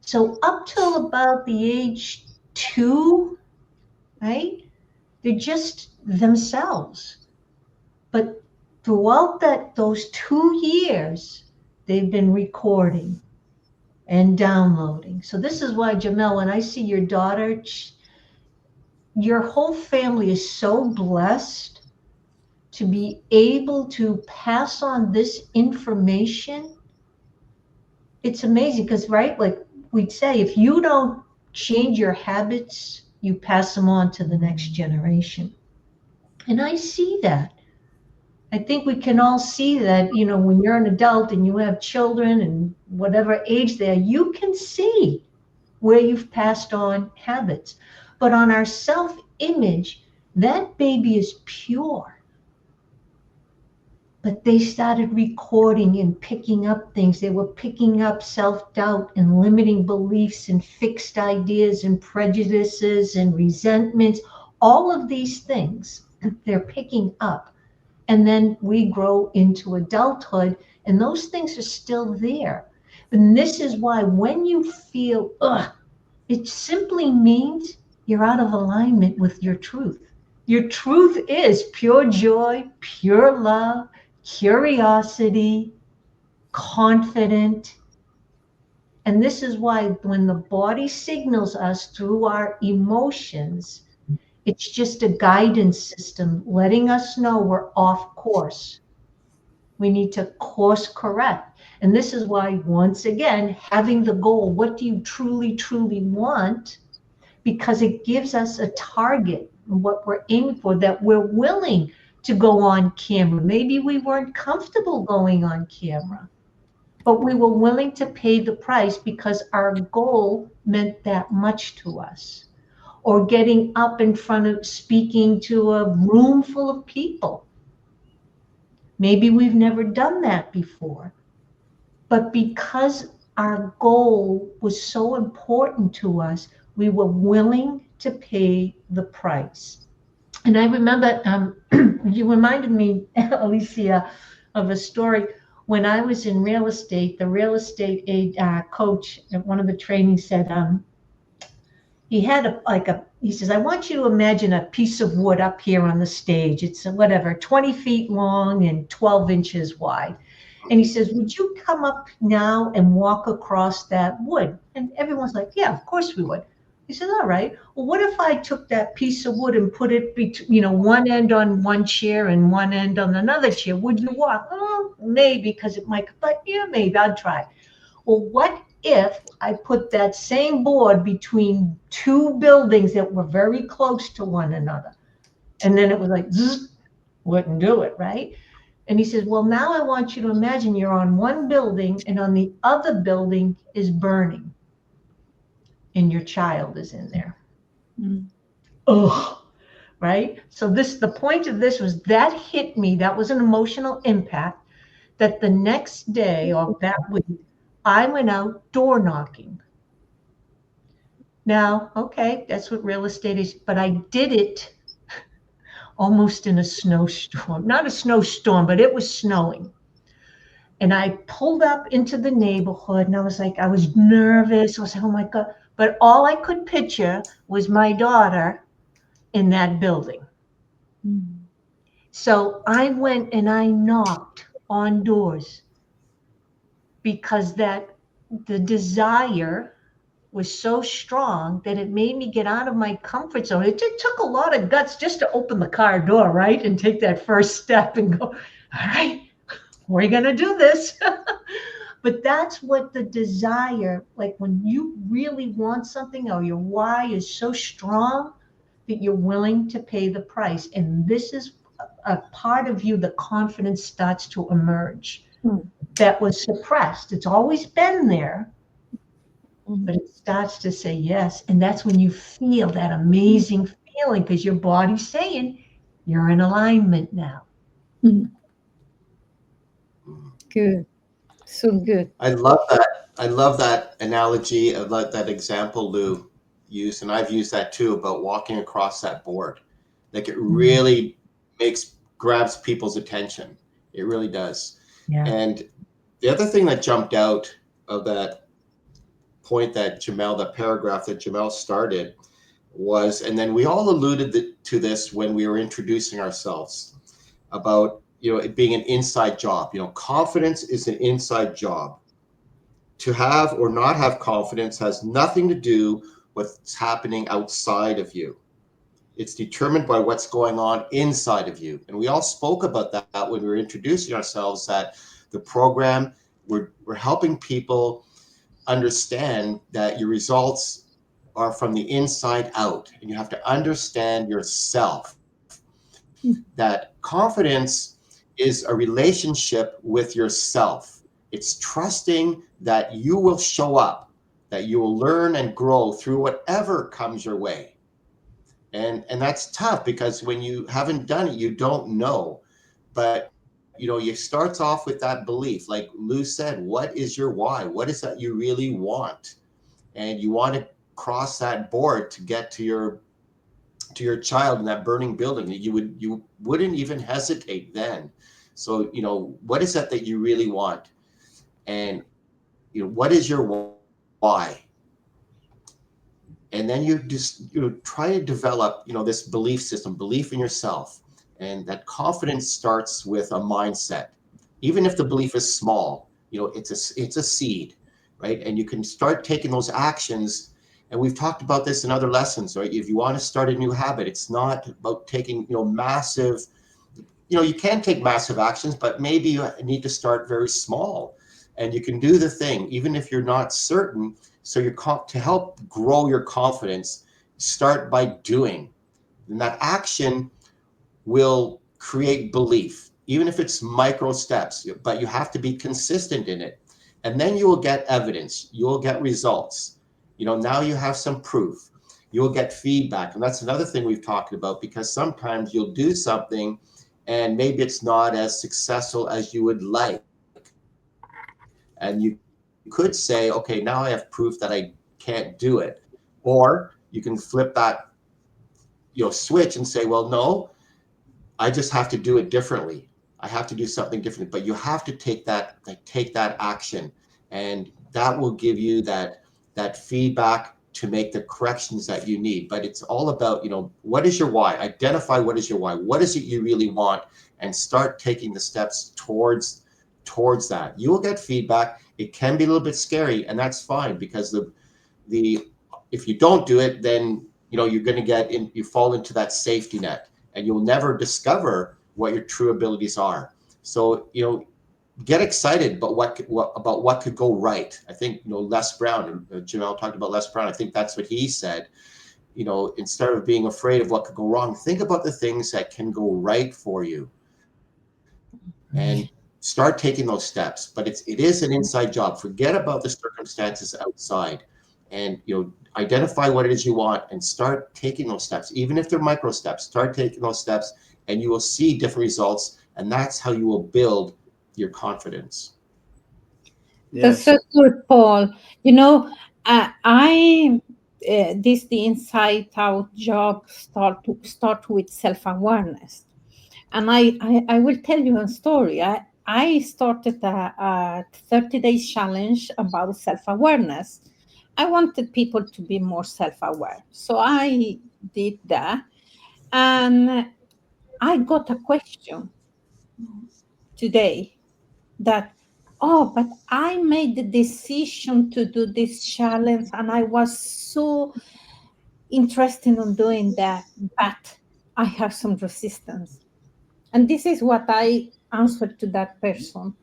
So up till about the age 2, right? They're just themselves. But throughout those 2 years, they've been recording and downloading. So this is why, Jamel, when I see your daughter, your whole family is so blessed to be able to pass on this information. It's amazing because, right, like we'd say, if you don't change your habits, you pass them on to the next generation. And I see that. I think we can all see that, when you're an adult and you have children and whatever age they are, you can see where you've passed on habits. But on our self-image, that baby is pure. But they started recording and picking up things. They were picking up self-doubt and limiting beliefs and fixed ideas and prejudices and resentments. All of these things they're picking up. And then we grow into adulthood, and those things are still there. And this is why when you feel, it simply means you're out of alignment with your truth. Your truth is pure joy, pure love, curiosity, confident. And this is why when the body signals us through our emotions, it's just a guidance system letting us know we're off course. We need to course correct. And this is why, once again, having the goal, what do you truly, truly want? Because it gives us a target, what we're aiming for, that we're willing to go on camera. Maybe we weren't comfortable going on camera, but we were willing to pay the price because our goal meant that much to us. Or getting up in front of speaking to a room full of people. Maybe we've never done that before. But because our goal was so important to us, we were willing to pay the price. And I remember, you reminded me, Alicia, of a story. When I was in real estate, the real estate coach at one of the trainings said, he had he says, I want you to imagine a piece of wood up here on the stage. It's 20 feet long and 12 inches wide. And he says, would you come up now and walk across that wood? And everyone's like, yeah, of course we would. He said, all right. Well, what if I took that piece of wood and put it between, one end on one chair and one end on another chair? Would you walk? Oh, maybe, because it might, but yeah, maybe I'd try. Well, what if I put that same board between 2 buildings that were very close to one another? And then it was like, zzz, wouldn't do it, right? And he says, well, now I want you to imagine you're on one building and on the other building is burning and your child is in there. Oh, right? So the point of this was that hit me. That was an emotional impact that the next day or that week, I went out door knocking. Now, okay, that's what real estate is, but I did it almost in a snowstorm. Not a snowstorm, but it was snowing. And I pulled up into the neighborhood and I was nervous. I was like, oh my God. But all I could picture was my daughter in that building. So I went and I knocked on doors because the desire was so strong that it made me get out of my comfort zone. It took a lot of guts just to open the car door, right? And take that first step and go, all right, we're going to do this. But that's what the desire, like when you really want something or your why is so strong that you're willing to pay the price. And this is a part of you, the confidence starts to emerge. that was suppressed. It's always been there, Mhm. but it starts to say yes. And that's when you feel that amazing feeling, because your body's saying you're in alignment now. Good. So good. I love that. I love that analogy. I love that example Lou used, and I've used that too about walking across that board. Like it really grabs people's attention. It really does. Yeah. And the other thing that jumped out of that point that Jamel, the paragraph that Jamel started was, and then we all alluded to this when we were introducing ourselves about, it being an inside job. Confidence is an inside job. To have or not have confidence has nothing to do with what's happening outside of you. It's determined by what's going on inside of you. And we all spoke about that when we were introducing ourselves, that the program, we're helping people understand that your results are from the inside out. And you have to understand yourself. That confidence is a relationship with yourself. It's trusting that you will show up, that you will learn and grow through whatever comes your way. And that's tough, because when you haven't done it, you don't know. But you starts off with that belief, like Lou said, what is your why? What is that you really want? And you want to cross that board to get to your child in that burning building. You wouldn't even hesitate then. So what is that you really want? And what is your why? And then you just try to develop this belief system, belief in yourself. And that confidence starts with a mindset. Even if the belief is small, it's a seed, right? And you can start taking those actions. And we've talked about this in other lessons, right? If you want to start a new habit, it's not about taking massive, you can take massive actions, but maybe you need to start very small. And you can do the thing, even if you're not certain. So to help grow your confidence, start by doing. And that action will create belief, even if it's micro steps, but you have to be consistent in it. And then you will get evidence, you will get results. Now you have some proof, you will get feedback. And that's another thing we've talked about, because sometimes you'll do something and maybe it's not as successful as you would like. And you could say, okay, now I have proof that I can't do it. Or you can flip that switch and say, well, no, I just have to do it differently. I have to do something different. But you have to take that action, and that will give you that feedback to make the corrections that you need. But it's all about, what is your why? Identify what is your why. What is it you really want? And start taking the steps towards that. You will get feedback. It can be a little bit scary, and that's fine, because if you don't do it, then you're going to you fall into that safety net, and you'll never discover what your true abilities are. So get excited about what could go right. I think Les Brown, Jamel talked about Les Brown. I think that's what he said. Instead of being afraid of what could go wrong, think about the things that can go right for you, and start taking those steps. But it is an inside job. Forget about the circumstances outside, and identify what it is you want and start taking those steps. Even if they're micro steps, start taking those steps, and you will see different results. And that's how you will build your confidence. That's so good, Paul. The inside out job start with self-awareness. And I will tell you a story. I started a 30-day challenge about self-awareness. I wanted people to be more self-aware. So I did that. And I got a question today that, but I made the decision to do this challenge and I was so interested in doing that, but I have some resistance. And this is what I answered to that person.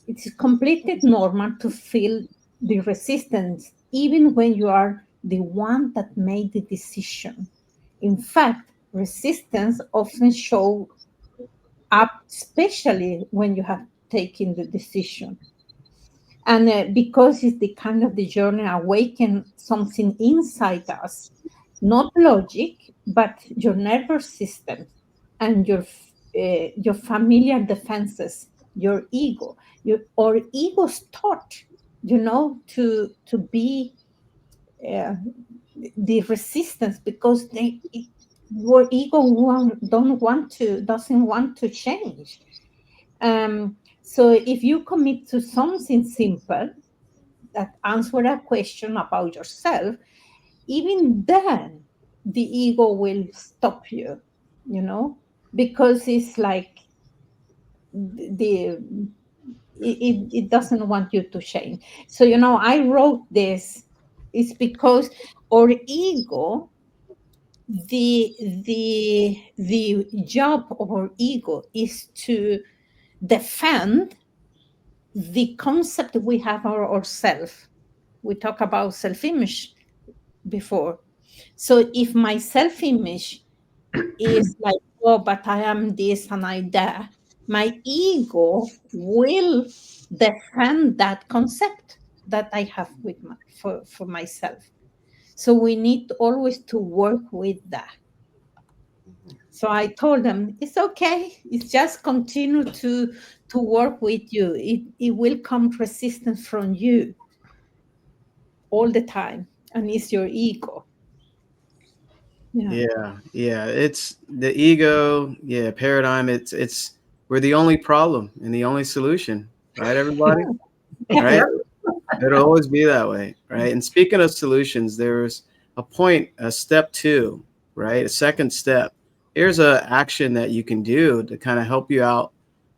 It's completely normal to feel the resistance, even when you are the one that made the decision. In fact, resistance often shows up, especially when you have taking the decision. And because it's the kind of the journey awaken something inside us, not logic, but your nervous system and your familiar defenses, your ego. Our ego's taught, to be the resistance, because your ego doesn't want to change. So if you commit to something simple, that answer a question about yourself, even then the ego will stop you, because it's like it doesn't want you to change. So I wrote this is because our ego, the job of our ego is to defend the concept we have of ourselves. We talk about self-image before. So if my self-image is like, oh, but I am this and I that, my ego will defend that concept that I have with for myself. So we need always to work with that. So I told them, it's okay. It's just continue to work with you. It will come resistance from you all the time. And it's your ego. Yeah. It's the ego, paradigm. It's we're the only problem and the only solution, right, everybody? Right? It'll always be that way, right? And speaking of solutions, there's a step 2, right? A second step. Here's an action that you can do to kind of help you out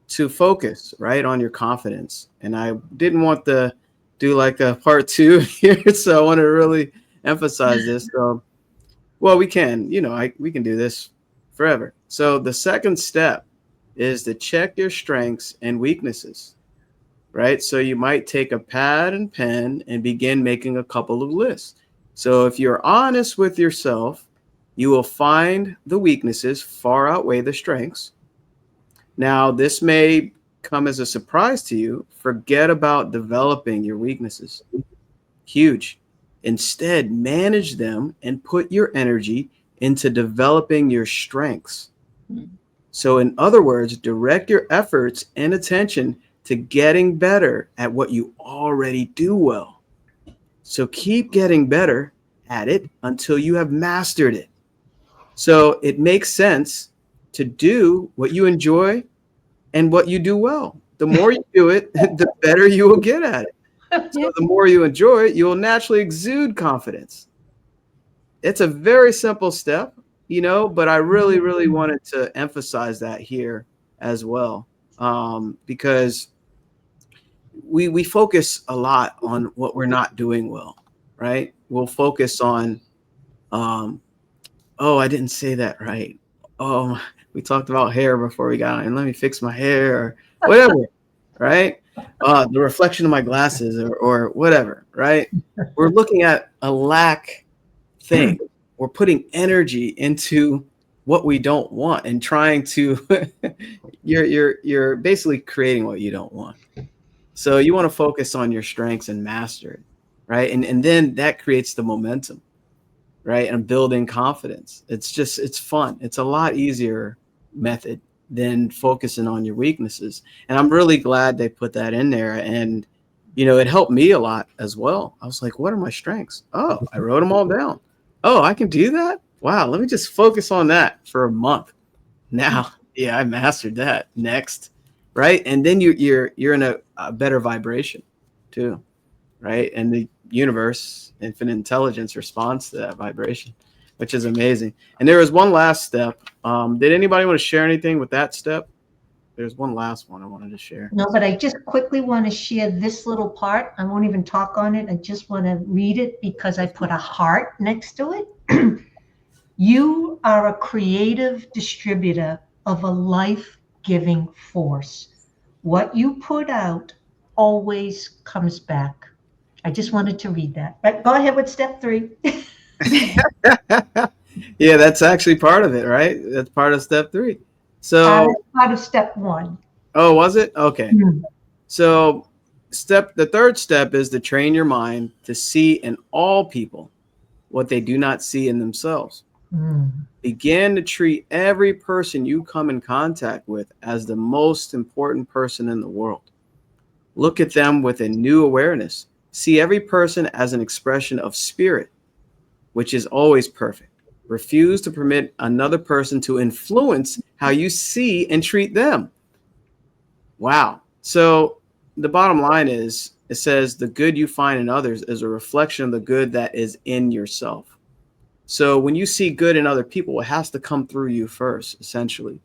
to focus, right, on your confidence. And I didn't want to do like a part 2 here, so I want to really emphasize this. So, well, we can, we can do this forever. So the second step is to check your strengths and weaknesses, right? So you might take a pad and pen and begin making a couple of lists. So if you're honest with yourself, you will find the weaknesses far outweigh the strengths. Now, this may come as a surprise to you. Forget about developing your weaknesses. Huge. Instead, manage them and put your energy into developing your strengths. So in other words, direct your efforts and attention to getting better at what you already do well. So keep getting better at it until you have mastered it. So it makes sense to do what you enjoy and what you do well. The more you do it, the better you will get at it. So the more you enjoy it, you will naturally exude confidence. It's a very simple step, but I really, really wanted to emphasize that here as well, because we focus a lot on what we're not doing well, right? We'll focus on, oh, I didn't say that right. Oh, we talked about hair before we got on. Let me fix my hair or whatever, right? The reflection of my glasses or whatever, right? We're looking at a lack thing. We're putting energy into what we don't want and trying to, you're basically creating what you don't want. So you want to focus on your strengths and master it, right? And then that creates the momentum, right? And building confidence. It's fun. It's a lot easier method than focusing on your weaknesses. And I'm really glad they put that in there. And, it helped me a lot as well. I was like, what are my strengths? Oh, I wrote them all down. Oh, I can do that? Wow, let me just focus on that for a month. Now, I mastered that. Next, right? And then you're in a better vibration too, right? And the universe, infinite intelligence responds to that vibration, which is amazing. And there was one last step. Did anybody want to share anything with that step? There's one last one I wanted to share. No, but I just quickly want to share this little part. I won't even talk on it. I just want to read it because I put a heart next to it. You are a creative distributor of a life-giving force. What you put out always comes back. I just wanted to read that. But go ahead with step 3. Yeah, that's actually part of it, right? That's part of step 3. So part of step 1. Oh, was it? Okay. Mm. So the third step is to train your mind to see in all people what they do not see in themselves. Mm. Begin to treat every person you come in contact with as the most important person in the world. Look at them with a new awareness. See every person as an expression of spirit, which is always perfect. Refuse to permit another person to influence how you see and treat them. Wow. So the bottom line is, it says the good you find in others is a reflection of the good that is in yourself. So when you see good in other people, it has to come through you first, essentially.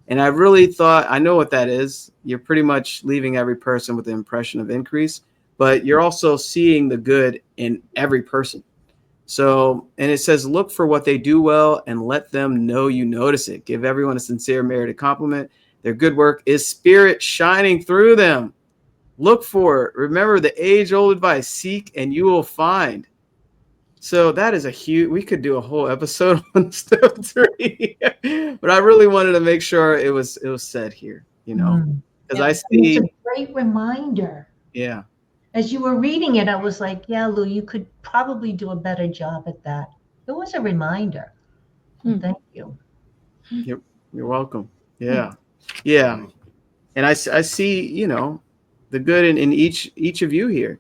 And I really thought, I know what that is. You're pretty much leaving every person with the impression of increase, but you're also seeing the good in every person. So, and it says, look for what they do well and let them know you notice it. Give everyone a sincere, merited compliment. Their good work is spirit shining through them. Look for it. Remember the age-old advice, seek and you will find. So that is a huge, we could do a whole episode on step 3, but I really wanted to make sure it was said here, Mm. because Yeah. I And it's see, a great reminder. yeah, As you were reading it, I was like, yeah, Lou, you could probably do a better job at that. It was a reminder. Mm. Thank you. you're welcome. Yeah. Yeah. And I see, the good in each of you here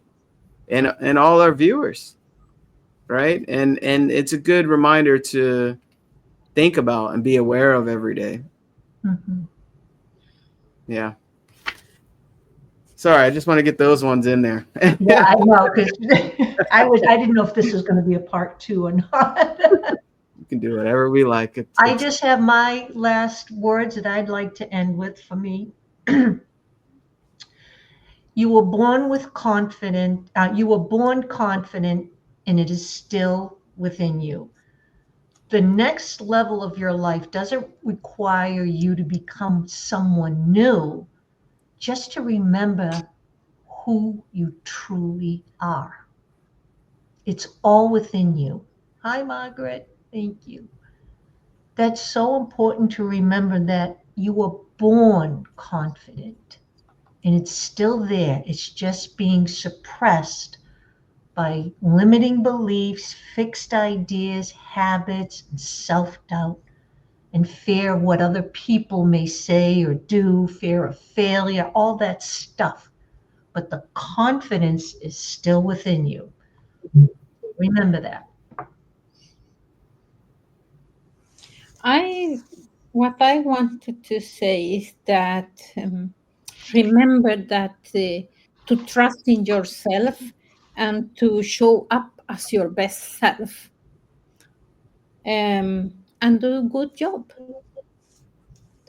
and all our viewers, right? And it's a good reminder to think about and be aware of every day. Mhm. Yeah. Sorry, I just want to get those ones in there. Yeah, I know, because I didn't know if this was going to be a part 2 or not. We can do whatever we like. I just have my last words that I'd like to end with for me. You were born with confident. You were born confident, and it is still within you. The next level of your life doesn't require you to become someone new, just to remember who you truly are. It's all within you. Hi, Margaret. Thank you. That's so important to remember, that you were born confident and it's still there. It's just being suppressed by limiting beliefs, fixed ideas, habits, and self doubt, and fear of what other people may say or do, fear of failure, all that stuff. But the confidence is still within you. Remember that. What I wanted to say is that remember that to trust in yourself and to show up as your best self, and do a good job.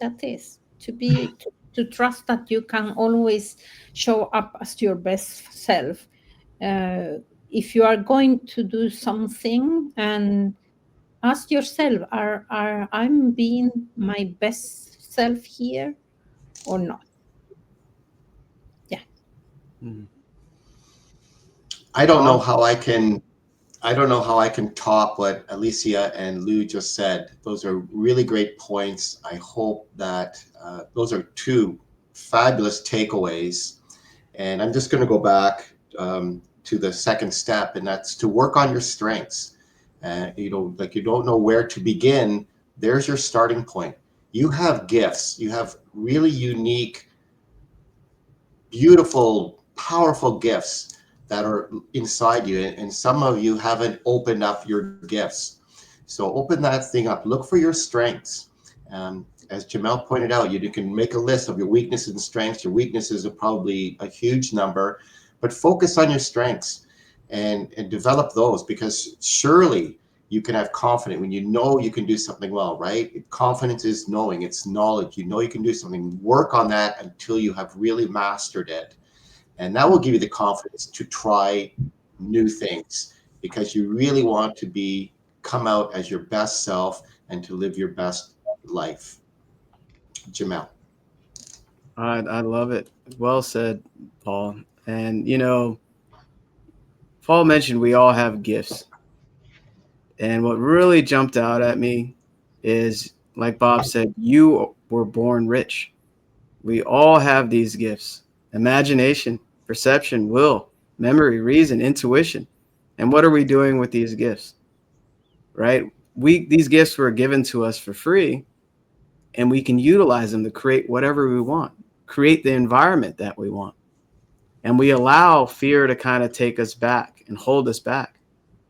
That is to trust that you can always show up as your best self. If you are going to do something, and ask yourself, are I'm being my best self here or not? Yeah. Mhm. I don't know how I can top what Alicia and Lou just said. Those are really great points. I hope that those are 2 fabulous takeaways. And I'm just going to go back to the second step, and that's to work on your strengths. Like you don't know where to begin. There's your starting point. You have gifts. You have really unique, beautiful, powerful gifts that are inside you. And some of you haven't opened up your gifts. So open that thing up. Look for your strengths. As Jamel pointed out, you can make a list of your weaknesses and strengths. Your weaknesses are probably a huge number, but focus on your strengths and develop those, because surely you can have confidence when you know you can do something well, right? Confidence is knowing, it's knowledge. You know you can do something. Work on that until you have really mastered it. And that will give you the confidence to try new things, because you really want to come out as your best self and to live your best life. Jamel. I love it. Well said, Paul. And Paul mentioned we all have gifts. And what really jumped out at me is, like Bob said, you were born rich. We all have these gifts: imagination, perception, will, memory, reason, intuition. And what are we doing with these gifts? Right? These gifts were given to us for free, and we can utilize them to create whatever we want, create the environment that we want. And we allow fear to kind of take us back and hold us back.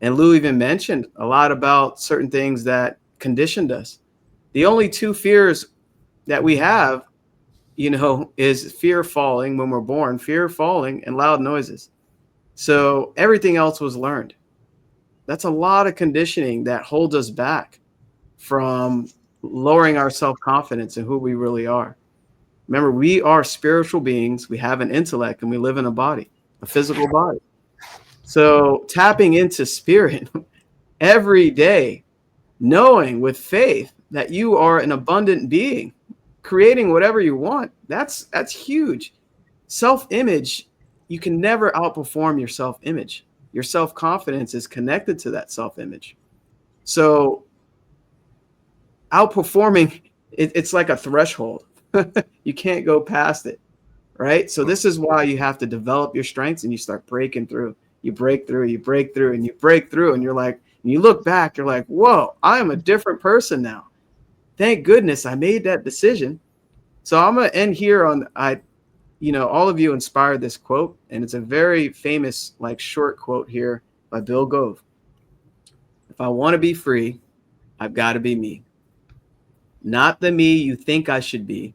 And Lou even mentioned a lot about certain things that conditioned us. The only two fears that we have, is fear of falling when we're born, fear of falling, and loud noises. So everything else was learned. That's a lot of conditioning that holds us back from lowering our self-confidence in who we really are. Remember, we are spiritual beings. We have an intellect, and we live in a body, a physical body. So tapping into spirit every day, knowing with faith that you are an abundant being, creating whatever you want, that's huge. Self-image, you can never outperform your self-image. Your self-confidence is connected to that self-image. So outperforming, it's like a threshold. You can't go past it, right? So this is why you have to develop your strengths, and you start breaking through. You break through, you break through, and you break through, and you're like, and you look back, you're like, whoa, I am a different person now. Thank goodness I made that decision. So I'm going to end here on, all of you inspired this quote, and it's a very famous, short quote here by Bill Gove. If I want to be free, I've got to be me. Not the me you think I should be.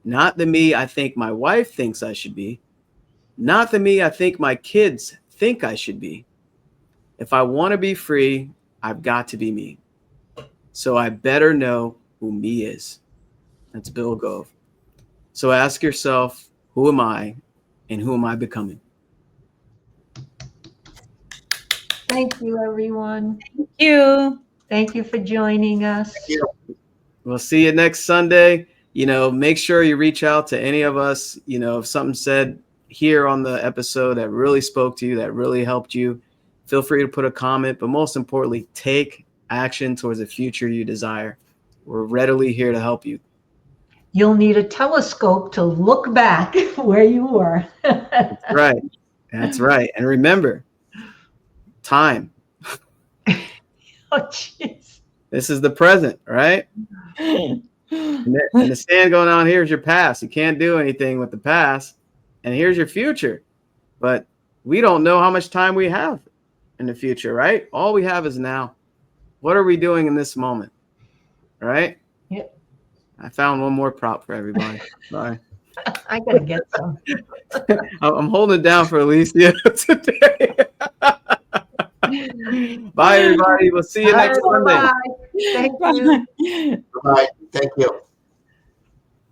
Not the me I think my wife thinks I should be. Not the me I think my kids think I should be. If I want to be free, I've got to be me. So I better know who me is. That's Bill Gove. So ask yourself, who am I and who am I becoming? Thank you, everyone. Thank you. Thank you for joining us. Thank you. We'll see you next Sunday. Make sure you reach out to any of us. If something said here on the episode that really spoke to you, that really helped you, feel free to put a comment. But most importantly, take action towards the future you desire. We're readily here to help you. You'll need a telescope to look back where you were. That's right. That's right. And remember, time. Oh, jeez. This is the present, right? And the stand going on here is your past. You can't do anything with the past. And here's your future. But we don't know how much time we have in the future, right? All we have is now. What are we doing in this moment? Right? Yep. I found one more prop for everybody. Sorry. I gotta get some. I'm holding it down for Alicia today. Bye, everybody. We'll see you next Sunday. Bye. Thank you. Bye. Thank you.